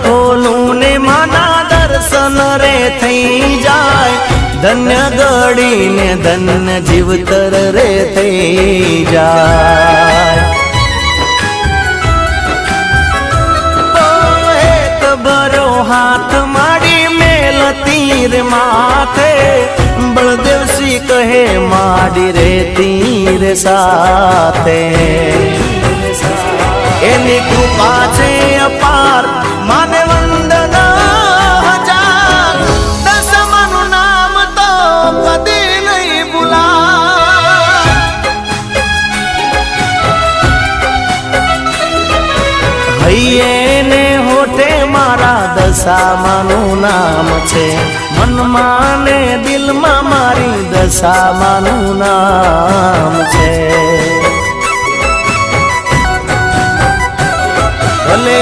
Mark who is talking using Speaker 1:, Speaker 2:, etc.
Speaker 1: ખોલું ને માના દર્શન રે થઈ જાય, ધન્ય ગળી ને ધન્ય જીવતર રે થઈ જાય। એક ભરો હાથ માડી મેલ તીર માથે, બળદેવ સિંહ કહે માડી રે તીર સાથે। એની કૃપા છે અપાર માને વંદન હજાર, દસમાનું નામ તો કદી નહીં ભૂલાય। હૈયે ને હોઠે મારા દશામાનું નામ છે, મનમાં ને દિલમાં મારી દશામાનું નામ છે। ભલે